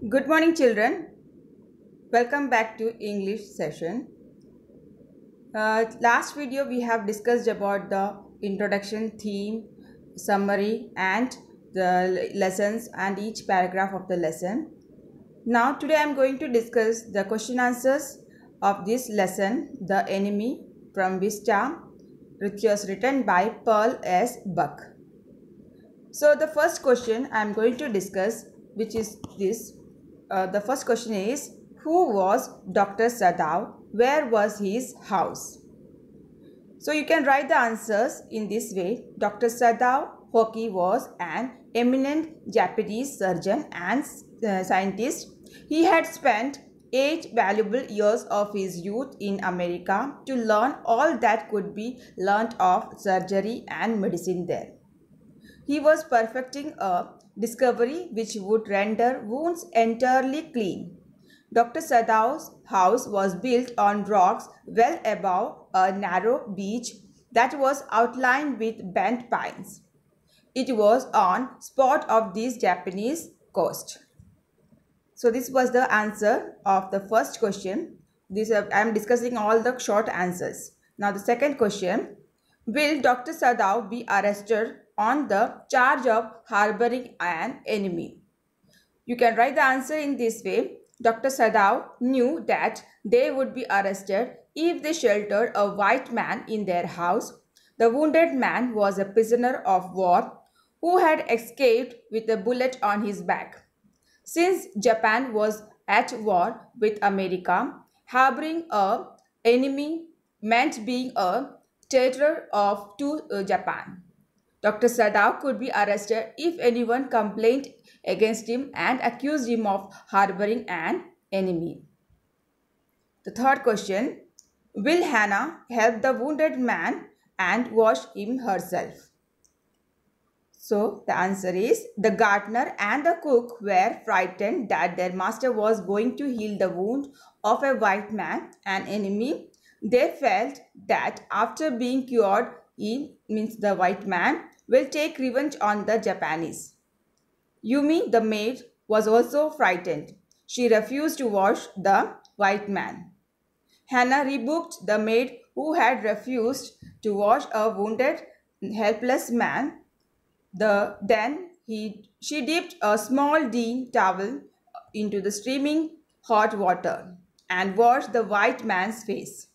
Good morning, children. Welcome back to English session. Last video we have discussed about the introduction, theme, summary and the lessons and each paragraph of the lesson. Now today I am going to discuss the question answers of this lesson, The Enemy from Vista, which was written by Pearl S. Buck. So the first question I am going to discuss, which is this. The first question is, who was Dr. Sadao? Where was his house? So you can write the answers in this way. Dr. Sadao Hoki was an eminent Japanese surgeon and scientist. He had spent 8 valuable years of his youth in America to learn all that could be learnt of surgery and medicine there. He was perfecting a discovery which would render wounds entirely clean. Dr. Sadao's house was built on rocks well above a narrow beach that was outlined with bent pines. It was on spot of this Japanese coast. So this was the answer of the first question. I am discussing all the short answers. Now the second question. Will Dr. Sadao be arrested on the charge of harboring an enemy? You can write the answer in this way. Dr. Sadao knew that they would be arrested if they sheltered a white man in their house. The wounded man was a prisoner of war who had escaped with a bullet on his back. Since Japan was at war with America, harboring an enemy meant being a traitor to Japan. Dr. Sadao could be arrested if anyone complained against him and accused him of harboring an enemy. The third question, will Hannah help the wounded man and wash him herself? So the answer is, the gardener and the cook were frightened that their master was going to heal the wound of a white man, an enemy. They felt that after being cured, he, means the white man, will take revenge on the Japanese. Yumi, the maid, was also frightened. She refused to wash the white man. Hannah rebuked the maid who had refused to wash a wounded, helpless man. She dipped a small dean towel into the steaming hot water and washed the white man's face.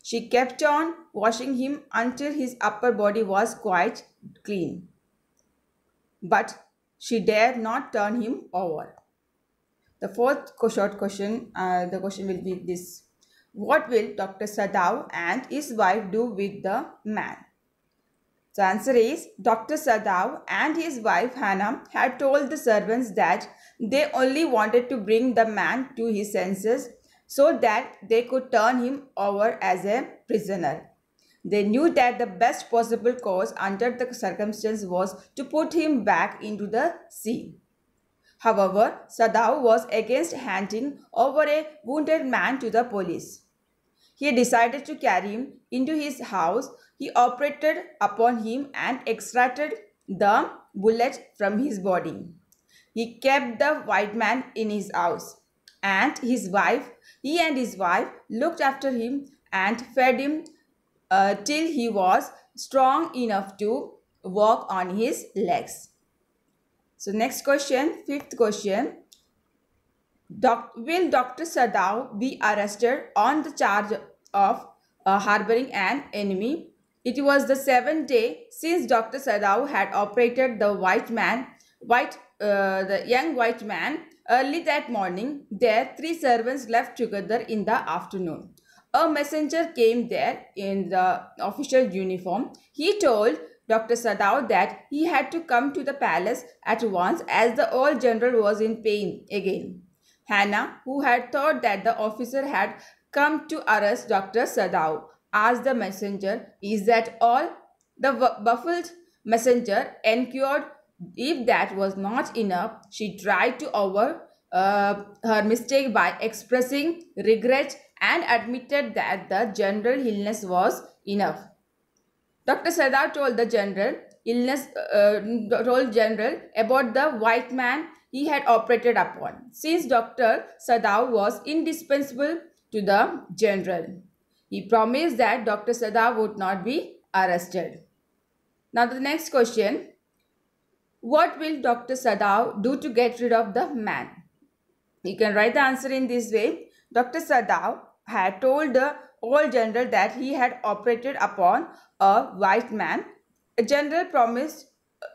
She kept on washing him until his upper body was quite clean. But she dared not turn him over. The fourth short question, the question will be this. What will Dr. Sadao and his wife do with the man? The answer is, Dr. Sadao and his wife Hannah had told the servants that they only wanted to bring the man to his senses so that they could turn him over as a prisoner. They knew that the best possible course under the circumstance was to put him back into the sea. However, Sadao was against handing over a wounded man to the police. He decided to carry him into his house. He operated upon him and extracted the bullet from his body. He kept the white man in his house, and he and his wife looked after him and fed him till he was strong enough to walk on his legs. So next question, fifth question. Will Dr. Sadao be arrested on the charge of harboring an enemy? It was the 7th day since Dr. Sadao had operated the young white man. Early that morning, their 3 servants left together in the afternoon. A messenger came there in the official uniform. He told Dr. Sadao that he had to come to the palace at once as the old general was in pain again. Hannah, who had thought that the officer had come to arrest Dr. Sadao, asked the messenger, "Is that all?" The baffled messenger inquired. If that was not enough, she tried to over her mistake by expressing regret and admitted that the general illness was enough. Dr. Sadao told the general about the white man he had operated upon, since Dr. Sadao was indispensable to the general. He promised that Dr. Sadao would not be arrested. Now the next question, what will Dr. Sadao do to get rid of the man? You can write the answer in this way. Dr. Sadao had told the old general that he had operated upon a white man. A general promised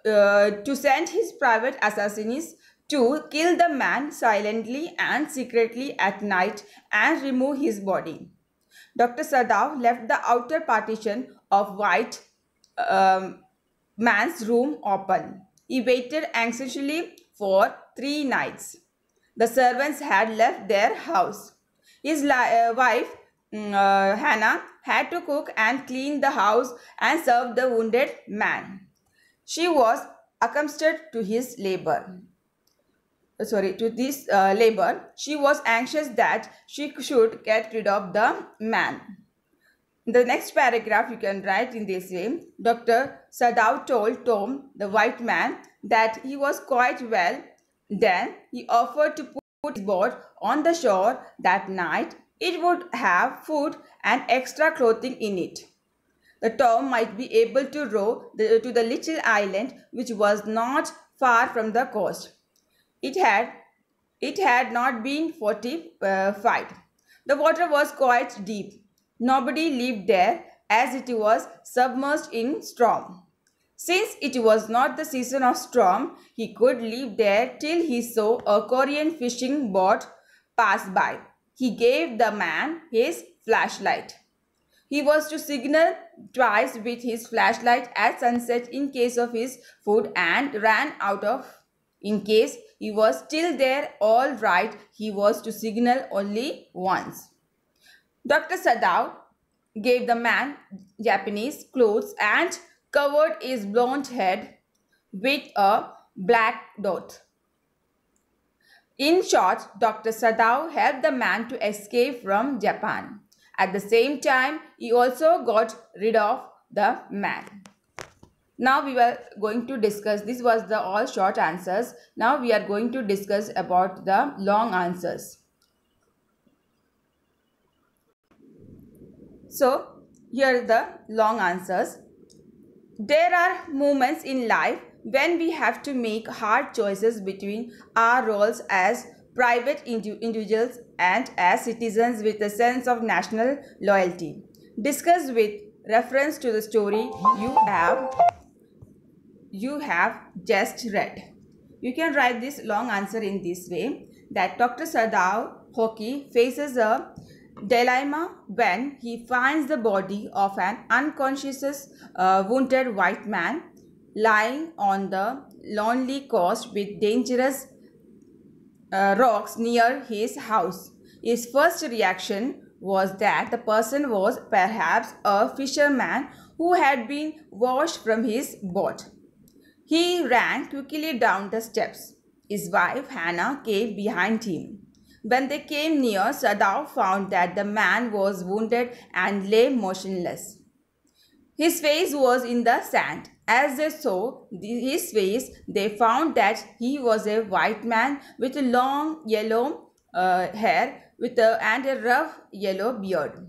to send his private assassins to kill the man silently and secretly at night and remove his body. Dr. Sadao left the outer partition of white man's room open. He waited anxiously for 3 nighs. The servants had left their house. His wife, Hannah, had to cook and clean the house and serve the wounded man. She was accustomed to his labor. She was anxious that she should get rid of the man. In the next paragraph, you can write in this way. Dr. Sadao told Tom, the white man, that he was quite well. Then he offered to put his boat on the shore that night. It would have food and extra clothing in it. The Tom might be able to row to the little island which was not far from the coast. It had not been fortified. The water was quite deep. Nobody lived there, as it was submerged in storm. Since it was not the season of storm, he could live there till he saw a Korean fishing boat pass by. He gave the man his flashlight. He was to signal twice with his flashlight at sunset in case of his food and ran out of. In case he was still there all right, he was to signal only once. Dr. Sadao gave the man Japanese clothes and covered his blonde head with a black dot. In short, Dr. Sadao helped the man to escape from Japan. At the same time, he also got rid of the man. Now we were going to discuss, this was the all short answers. Now we are going to discuss about the long answers. So here are the long answers. There are moments in life when we have to make hard choices between our roles as private individuals and as citizens with a sense of national loyalty. Discuss with reference to the story you have just read. You can write this long answer in this way, that Dr. Sadao Hoki faces a dilemma when he finds the body of an unconscious wounded white man lying on the lonely coast with dangerous rocks near his house. His first reaction was that the person was perhaps a fisherman who had been washed from his boat. He ran quickly down the steps. His wife Hannah came behind him. When they came near, Sadao found that the man was wounded and lay motionless. His face was in the sand. As they saw his face, they found that he was a white man with long yellow hair and a rough yellow beard.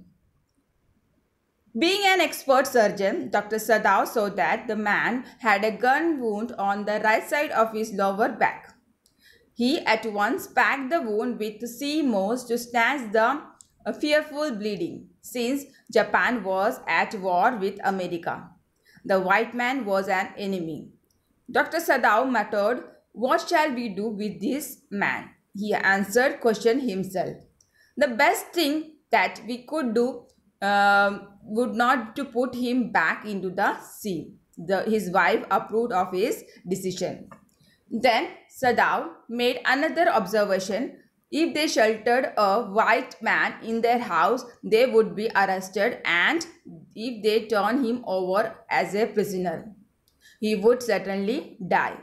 Being an expert surgeon, Dr. Sadao saw that the man had a gun wound on the right side of his lower back. He at once packed the wound with sea moss to stanch the fearful bleeding, since Japan was at war with America. The white man was an enemy. Dr. Sadao muttered, "What shall we do with this man?" He answered question himself. The best thing that we could do would not to put him back into the sea. His wife approved of his decision. Then Sadao made another observation. If they sheltered a white man in their house, they would be arrested, and if they turned him over as a prisoner, he would certainly die.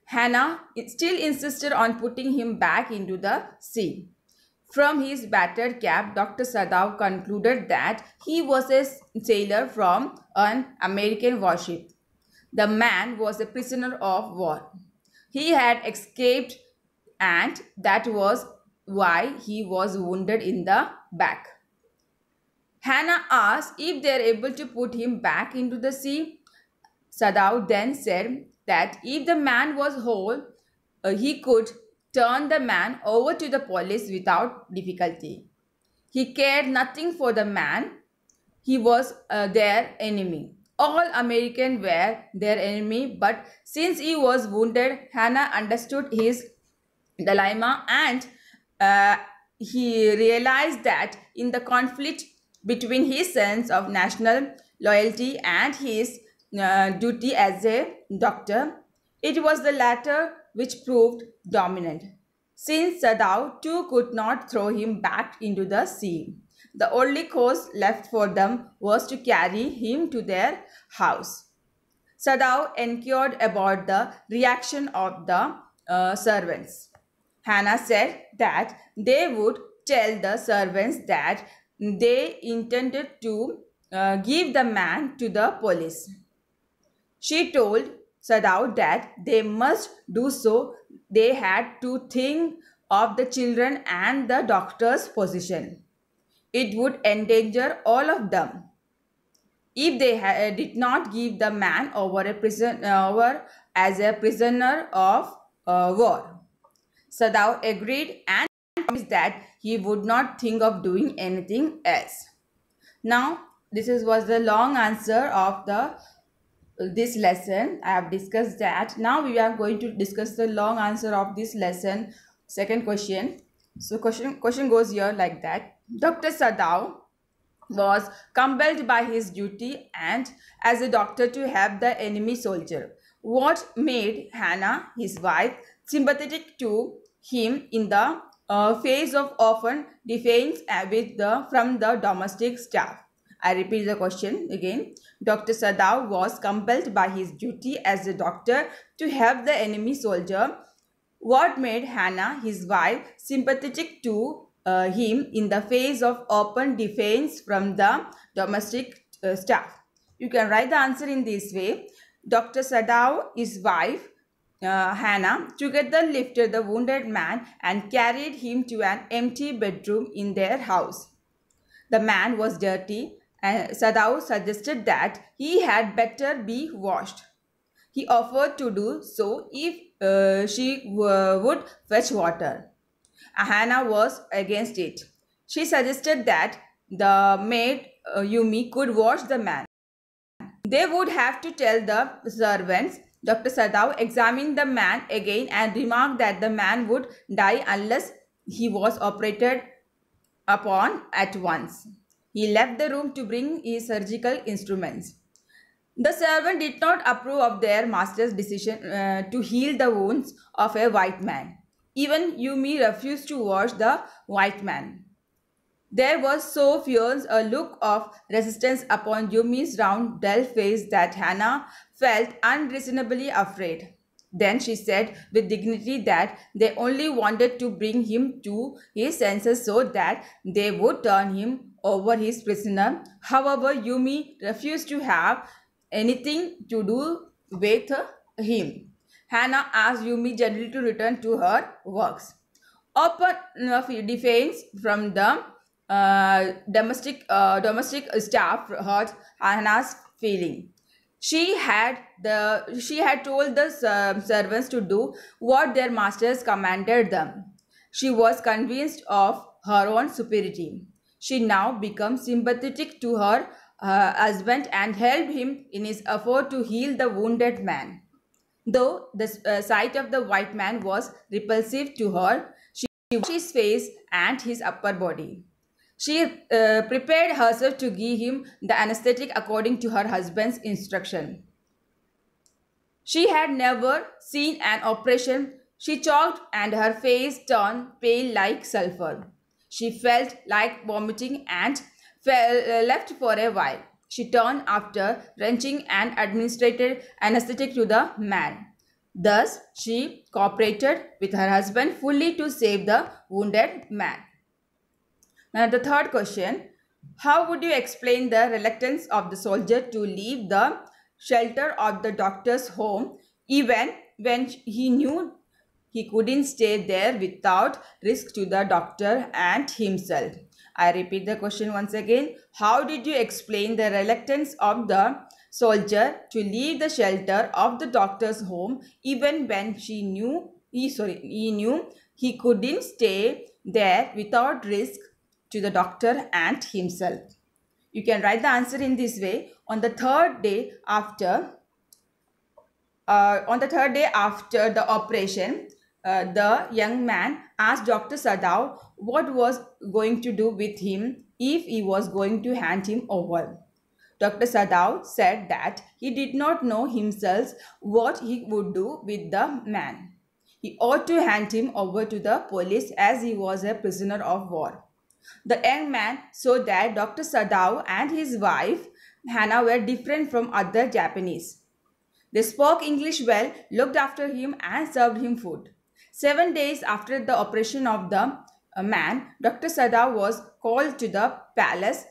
Hannah still insisted on putting him back into the sea. From his battered cap, Dr. Sadao concluded that he was a sailor from an American warship. The man was a prisoner of war. He had escaped and that was why he was wounded in the back. Hannah asked if they are able to put him back into the sea. Sadao then said that if the man was whole, he could turn the man over to the police without difficulty. He cared nothing for the man. He was their enemy. All Americans were their enemy, but since he was wounded, Hannah understood his dilemma, and uh, he realized that in the conflict between his sense of national loyalty and his duty as a doctor, it was the latter which proved dominant. Since Sadao too could not throw him back into the sea, the only course left for them was to carry him to their house. Sadao inquired about the reaction of the servants. Hannah said that they would tell the servants that they intended to give the man to the police. She told Sadao that they must do so. They had to think of the children and the doctor's position. It would endanger all of them if they did not give the man over as a prisoner of war. Sadao agreed and promised that he would not think of doing anything else. Now, was the long answer of this lesson. I have discussed that. Now we are going to discuss the long answer of this lesson. Second question. So question goes here like that. Dr. Sadao was compelled by his duty and as a doctor to help the enemy soldier. What made Hannah, his wife, sympathetic to him in the face of often defiance from the domestic staff? I repeat the question again. Dr. Sadao was compelled by his duty as a doctor to help the enemy soldier. What made Hannah, his wife, sympathetic to him in the face of open defiance from the domestic staff? You can write the answer in this way. Dr. Sadao, his wife, Hannah, together lifted the wounded man and carried him to an empty bedroom in their house. The man was dirty, and Sadao suggested that he had better be washed. He offered to do so if she would fetch water. Hannah was against it. She suggested that the maid Yumi could wash the man. They would have to tell the servants. Dr. Sadao examined the man again and remarked that the man would die unless he was operated upon at once. He left the room to bring his surgical instruments. The servant did not approve of their master's decision to heal the wounds of a white man. Even Yumi refused to wash the white man. There was so fierce a look of resistance upon Yumi's round, dull face that Hannah felt unreasonably afraid. Then she said with dignity that they only wanted to bring him to his senses so that they would turn him over his prisoner. However, Yumi refused to have anything to do with him. Hannah asked Yumi gently to return to her works. Open defiance from the domestic staff hurt Hannah's feeling. She had told the servants to do what their masters commanded them. She was convinced of her own superiority. She now became sympathetic to her husband and helped him in his effort to heal the wounded man. Though the sight of the white man was repulsive to her, she washed his face and his upper body. She prepared herself to give him the anesthetic according to her husband's instruction. She had never seen an operation. She choked and her face turned pale like sulfur. She felt like vomiting and left for a while. She turned after wrenching and administered anesthetic to the man. Thus, she cooperated with her husband fully to save the wounded man. Now, the third question, how would you explain the reluctance of the soldier to leave the shelter of the doctor's home even when he knew he couldn't stay there without risk to the doctor and himself. I repeat the question once again. How did you explain the reluctance of the soldier to leave the shelter of the doctor's home even when he knew he couldn't stay there without risk to the doctor and himself? You can write the answer in this way. On the third day after the operation, the young man asked Dr. Sadao what was going to do with him if he was going to hand him over. Dr. Sadao said that he did not know himself what he would do with the man. He ought to hand him over to the police as he was a prisoner of war. The young man saw that Dr. Sadao and his wife Hannah were different from other Japanese. They spoke English well, looked after him and served him food. 7 days after the operation of the man, Dr. Sadao was called to the palace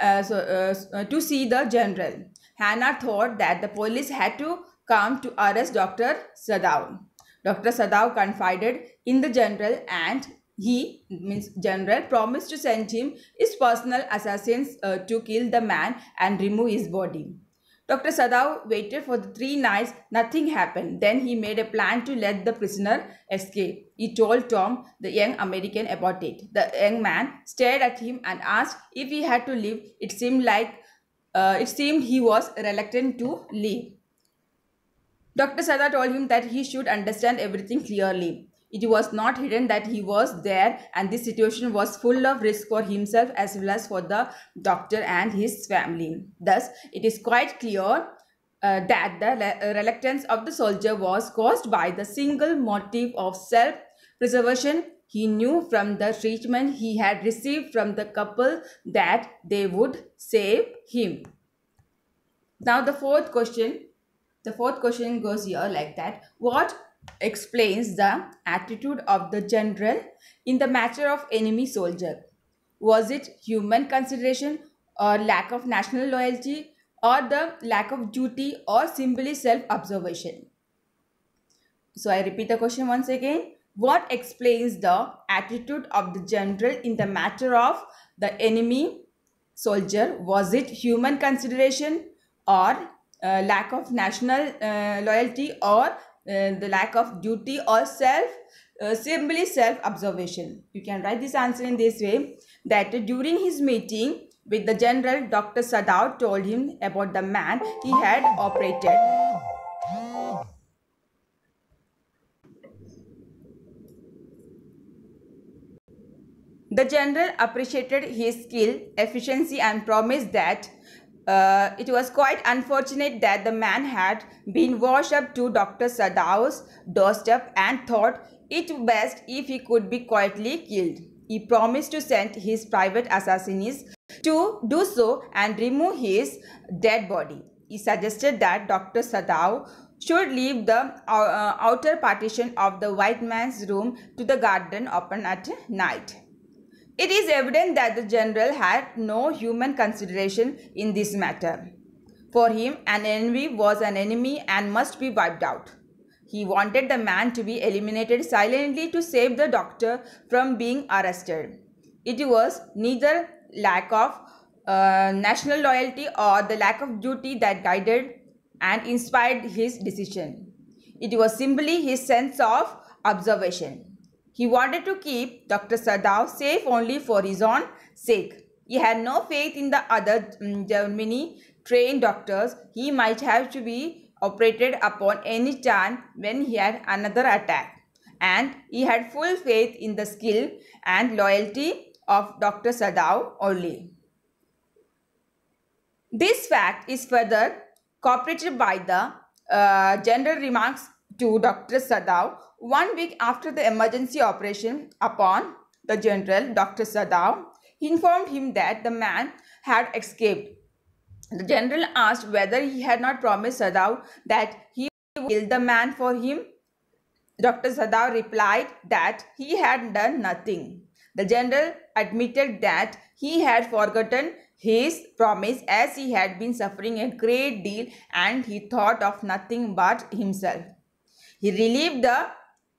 to see the general. Hannah thought that the police had to come to arrest Dr. Sadao. Dr. Sadao confided in the general and general promised to send him his personal assassins to kill the man and remove his body. Dr. Sadao waited for the 3 nights. Nothing happened. Then he made a plan to let the prisoner escape. He told Tom, the young American, about it. The young man stared at him and asked if he had to leave. It seemed he was reluctant to leave. Dr. Sadao told him that he should understand everything clearly. It was not hidden that he was there, and this situation was full of risk for himself as well as for the doctor and his family. Thus, it is quite clear that the reluctance of the soldier was caused by the single motive of self-preservation. He knew from the treatment he had received from the couple that they would save him. Now the fourth question goes here like that. What explains the attitude of the general in the matter of enemy soldier? Was it human consideration or lack of national loyalty or the lack of duty or simply self-observation? So I repeat the question once again. What explains the attitude of the general in the matter of the enemy soldier? Was it human consideration or lack of national loyalty or the lack of duty or simply self-observation? You can write this answer in this way, that during his meeting with the general, Dr. Sadao told him about the man he had operated. The general appreciated his skill, efficiency and promised that it was quite unfortunate that the man had been washed up to Dr. Sadao's doorstep and thought it best if he could be quietly killed. He promised to send his private assassins to do so and remove his dead body. He suggested that Dr. Sadao should leave the outer partition of the white man's room to the garden open at night. It is evident that the general had no human consideration in this matter. For him, an enemy was an enemy and must be wiped out. He wanted the man to be eliminated silently to save the doctor from being arrested. It was neither lack of national loyalty or the lack of duty that guided and inspired his decision. It was simply his sense of observation. He wanted to keep Dr. Sadao safe only for his own sake. He had no faith in the other Germany trained doctors. He might have to be operated upon any time when he had another attack. And he had full faith in the skill and loyalty of Dr. Sadao only. This fact is further corroborated by the general remarks to Dr. Sadao 1 week after the emergency operation upon the general. Dr. Sadao informed him that the man had escaped. The general asked whether he had not promised Sadao that he would kill the man for him. Dr. Sadao replied that he had done nothing. The general admitted that he had forgotten his promise as he had been suffering a great deal and he thought of nothing but himself. He relieved the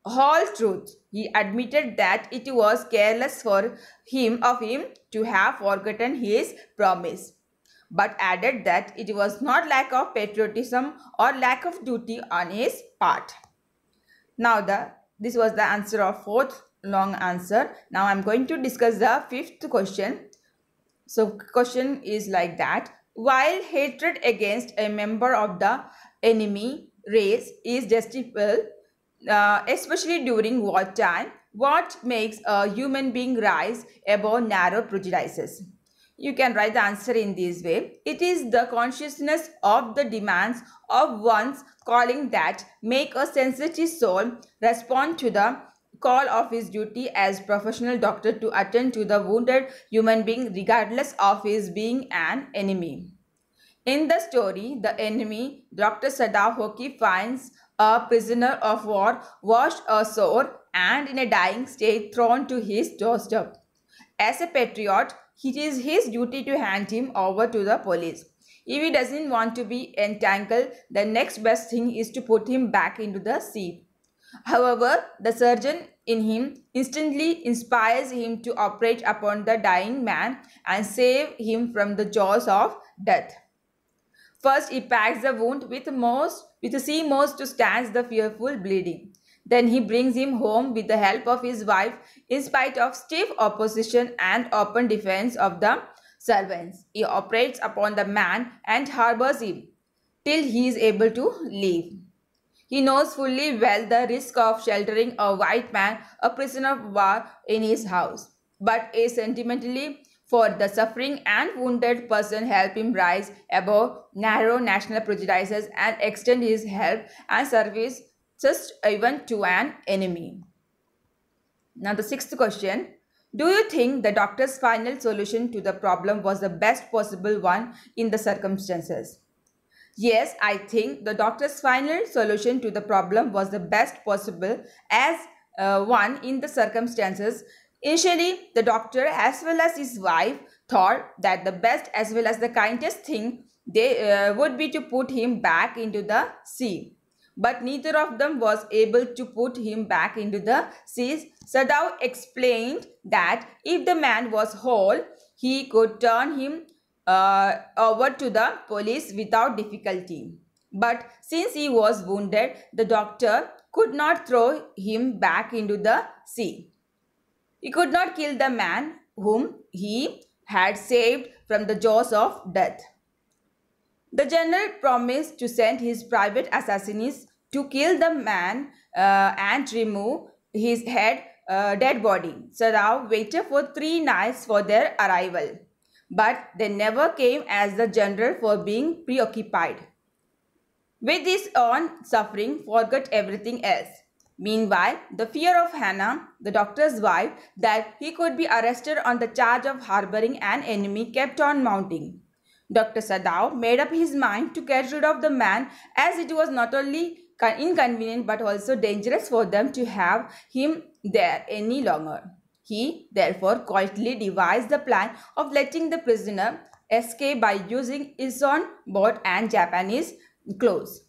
whole truth. He admitted that it was careless of him to have forgotten his promise, but added that it was not lack of patriotism or lack of duty on his part. Now this was the answer of fourth long answer. Now I am going to discuss the fifth question. So question is like that. While hatred against a member of the enemy race is justifiable, especially during wartime, what makes a human being rise above narrow prejudices? You can write the answer in this way. It is the consciousness of the demands of one's calling that make a sensitive soul respond to the call of his duty as professional doctor to attend to the wounded human being regardless of his being an enemy. In the story, the enemy, Dr. Sadao Hoki, finds a prisoner of war washed ashore and in a dying state thrown to his doorstep. As a patriot, it is his duty to hand him over to the police. If he doesn't want to be entangled, the next best thing is to put him back into the sea. However, the surgeon in him instantly inspires him to operate upon the dying man and save him from the jaws of death. First, he packs the wound with the sea moss to stanch the fearful bleeding. Then he brings him home with the help of his wife in spite of stiff opposition and open defense of the servants. He operates upon the man and harbors him till he is able to leave. He knows fully well the risk of sheltering a white man, a prisoner of war, in his house, but is sentimentally for the suffering and wounded person help him rise above narrow national prejudices and extend his help and service just even to an enemy. Now the sixth question. Do you think the doctor's final solution to the problem was the best possible one in the circumstances? Yes, I think the doctor's final solution to the problem was the best possible as one in the circumstances. Initially, the doctor as well as his wife thought that the best as well as the kindest thing they would be to put him back into the sea. But neither of them was able to put him back into the sea. Sadao explained that if the man was whole, he could turn him over to the police without difficulty. But since he was wounded, the doctor could not throw him back into the sea. He could not kill the man whom he had saved from the jaws of death. The general promised to send his private assassins to kill the man and remove his dead body. Sadao waited for 3 nights for their arrival, but they never came as the general for being preoccupied with his own suffering, forgot everything else. Meanwhile, the fear of Hannah, the doctor's wife, that he could be arrested on the charge of harboring an enemy kept on mounting. Dr. Sadao made up his mind to get rid of the man as it was not only inconvenient but also dangerous for them to have him there any longer. He therefore quietly devised the plan of letting the prisoner escape by using his own boat and Japanese clothes.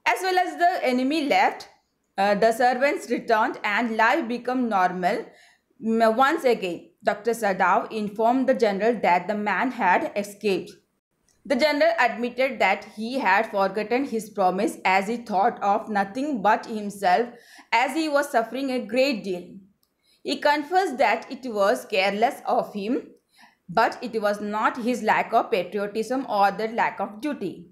As well as the enemy left, the servants returned and life became normal once again. Dr. Sadao informed the general that the man had escaped. The general admitted that he had forgotten his promise as he thought of nothing but himself as he was suffering a great deal. He confessed that it was careless of him, but it was not his lack of patriotism or the lack of duty.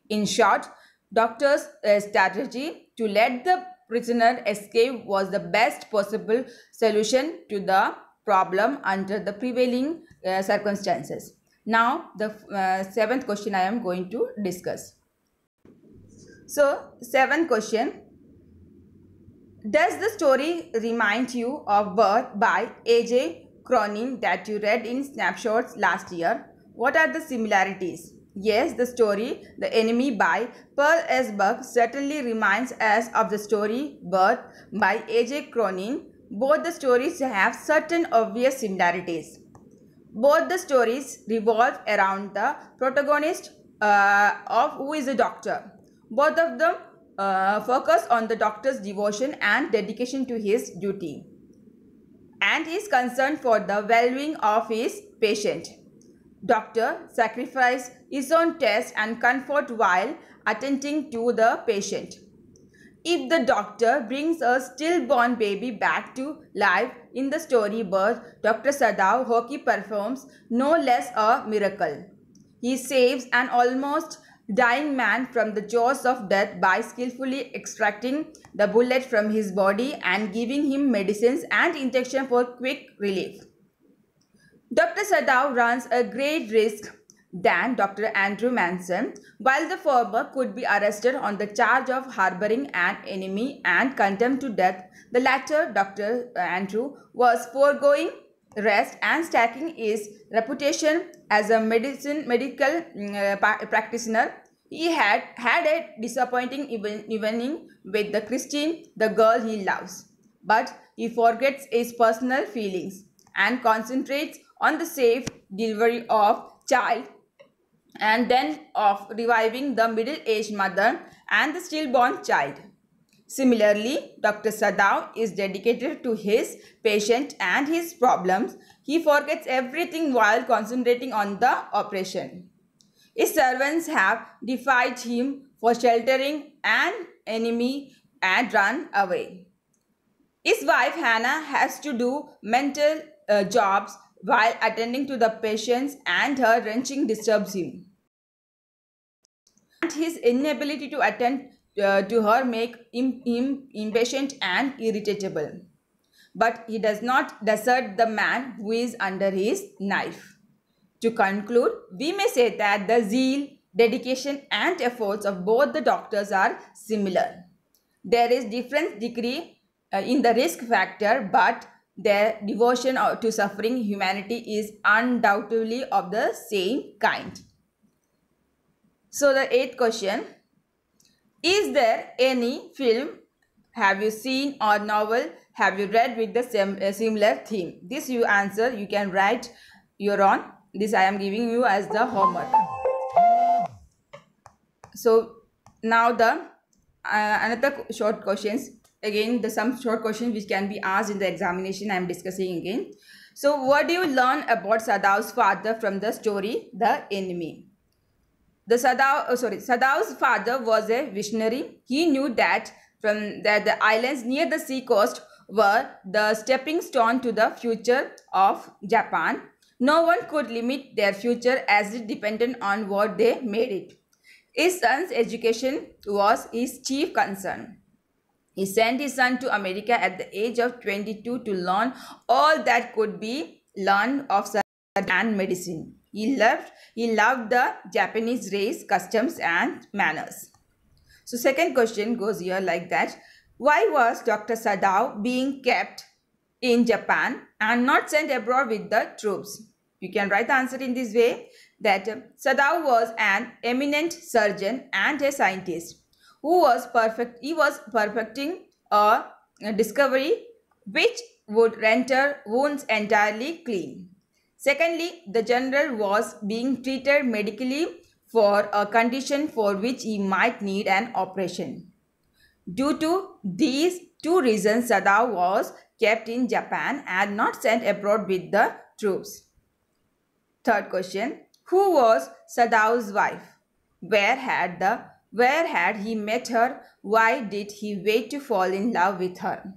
In short, doctor's strategy to let the prisoner escape was the best possible solution to the problem under the prevailing circumstances. Now, the seventh question I am going to discuss. So, seventh question. Does the story remind you of Birth by A.J. Cronin that you read in Snapshots last year? What are the similarities? Yes, the story The Enemy by Pearl S. Buck certainly reminds us of the story Birth by A.J. Cronin. Both the stories have certain obvious similarities. Both the stories revolve around the protagonist of who is a doctor. Both of them focus on the doctor's devotion and dedication to his duty, and his concern for the well-being of his patient. Doctor sacrificed his own taste and comfort while attending to the patient. If the doctor brings a stillborn baby back to life in the storyboard, Dr. Sadao Hoki performs no less a miracle. He saves an almost dying man from the jaws of death by skillfully extracting the bullet from his body and giving him medicines and injection for quick relief. Dr. Sadao runs a great risk than Dr. Andrew Manson. While the former could be arrested on the charge of harboring an enemy and condemned to death, the latter, Dr. Andrew, was foregoing rest and stacking his reputation as a medical practitioner. He had a disappointing evening with the Christine, the girl he loves. But he forgets his personal feelings and concentrates on the safe delivery of child and then of reviving the middle-aged mother and the stillborn child. Similarly, Dr. Sadao is dedicated to his patient and his problems. He forgets everything while concentrating on the operation. His servants have defied him for sheltering an enemy and run away. His wife Hannah has to do mental jobs while attending to the patients, and her wrenching disturbs him. And his inability to attend to her make him impatient and irritable. But he does not desert the man who is under his knife. To conclude, we may say that the zeal, dedication and efforts of both the doctors are similar. There is different degree in the risk factor, but their devotion to suffering humanity is undoubtedly of the same kind. So the 8th question, is there any film have you seen or novel have you read with the similar theme? This you answer, you can write your own. This I am giving you as the homework. So now the another short questions. Again, some short questions which can be asked in the examination I am discussing again. So what do you learn about Sadao's father from the story The Enemy? Sadao's father was a visionary. He knew that the islands near the sea coast were the stepping stone to the future of Japan. No one could limit their future as it depended on what they made it. His son's education was his chief concern. He sent his son to America at the age of 22 to learn all that could be learned of surgery and medicine. He loved the Japanese race, customs and manners. So second question goes here like that. Why was Dr. Sadao being kept in Japan and not sent abroad with the troops? You can write the answer in this way, that Sadao was an eminent surgeon and a scientist who was perfecting a discovery which would render wounds entirely clean. Secondly, the general was being treated medically for a condition for which he might need an operation. Due to these two reasons, Sadao was kept in Japan and not sent abroad with the troops. Third question, who was Sadao's wife? Where had he met her? Why did he wait to fall in love with her?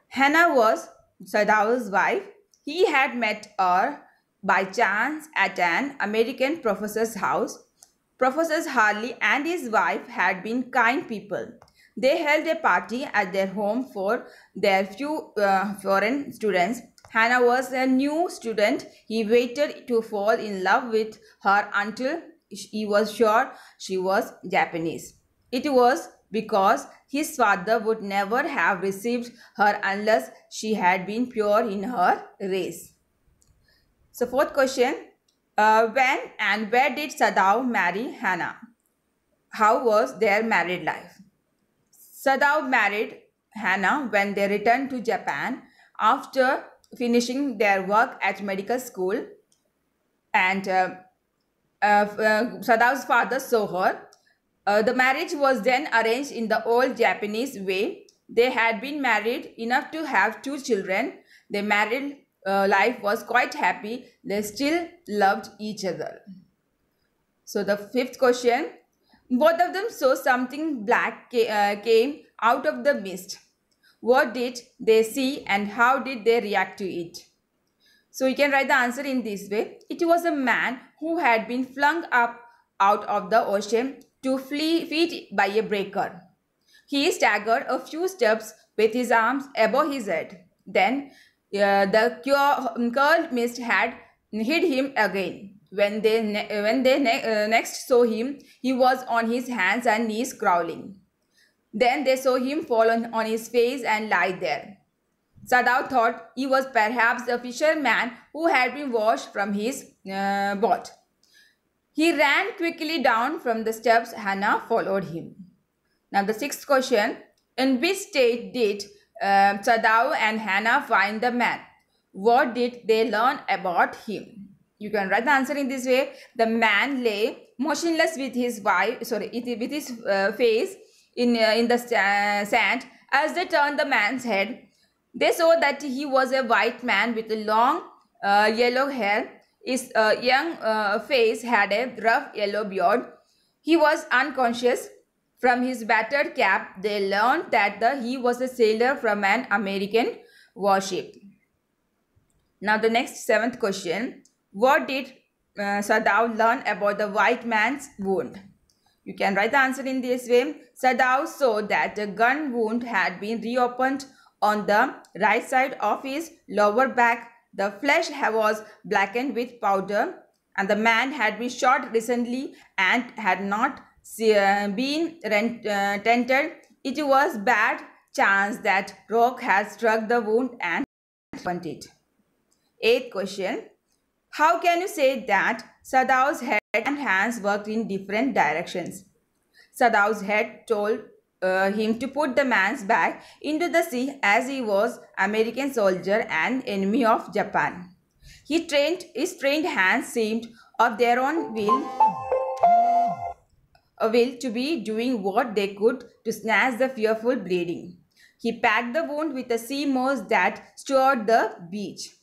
Hannah was Sadao's wife. He had met her by chance at an American professor's house. Professor Harley and his wife had been kind people. They held a party at their home for their few foreign students. Hannah was a new student. He waited to fall in love with her until he was sure she was Japanese. It was because his father would never have received her unless she had been pure in her race. So fourth question, when and where did Sadao marry Hannah? How was their married life? Sadao married Hannah when they returned to Japan after finishing their work at medical school, and Sadao's father saw her. The marriage was then arranged in the old Japanese way. They had been married enough to have 2 children. Their married life was quite happy. They still loved each other. So the fifth question, both of them saw something black came out of the mist. What did they see and how did they react to it? So you can write the answer in this way. It was a man who had been flung up out of the ocean 2 feet by a breaker. He staggered a few steps with his arms above his head. Then the curled mist had hid him again. When they next saw him, he was on his hands and knees crawling. Then they saw him fall on his face and lie there. Sadao thought he was perhaps a fisherman who had been washed from his boat. He ran quickly down from the steps. Hannah followed him. Now the sixth question, in which state did Sadao and Hannah find the man? What did they learn about him? You can write the answer in this way. The man lay motionless with his face in the sand. As they turned the man's head, they saw that he was a white man with long yellow hair. His young face had a rough yellow beard. He was unconscious. From his battered cap, they learned that he was a sailor from an American warship. Now the next seventh question. What did Sadao learn about the white man's wound? You can write the answer in this way. Sadao saw that the gun wound had been reopened on the right side of his lower back. The flesh was blackened with powder, and the man had been shot recently and had not been tented. It was bad chance that rock had struck the wound and opened it. Eighth question. How can you say that Sadao's head and hands worked in different directions? Sadao's head told him to put the man's back into the sea as he was American soldier and enemy of Japan. His trained hands seemed of their own will to be doing what they could to snatch the fearful bleeding. He packed the wound with a sea moss that strewed the beach.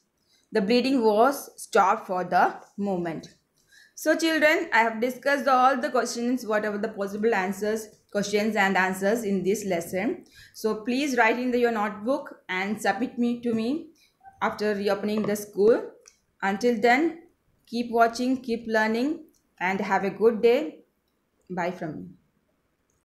The bleeding was stopped for the moment. So children, I have discussed all the questions, whatever the possible questions and answers in this lesson. So please write in your notebook and submit to me after reopening the school. Until then, keep watching, keep learning, and have a good day. Bye from me.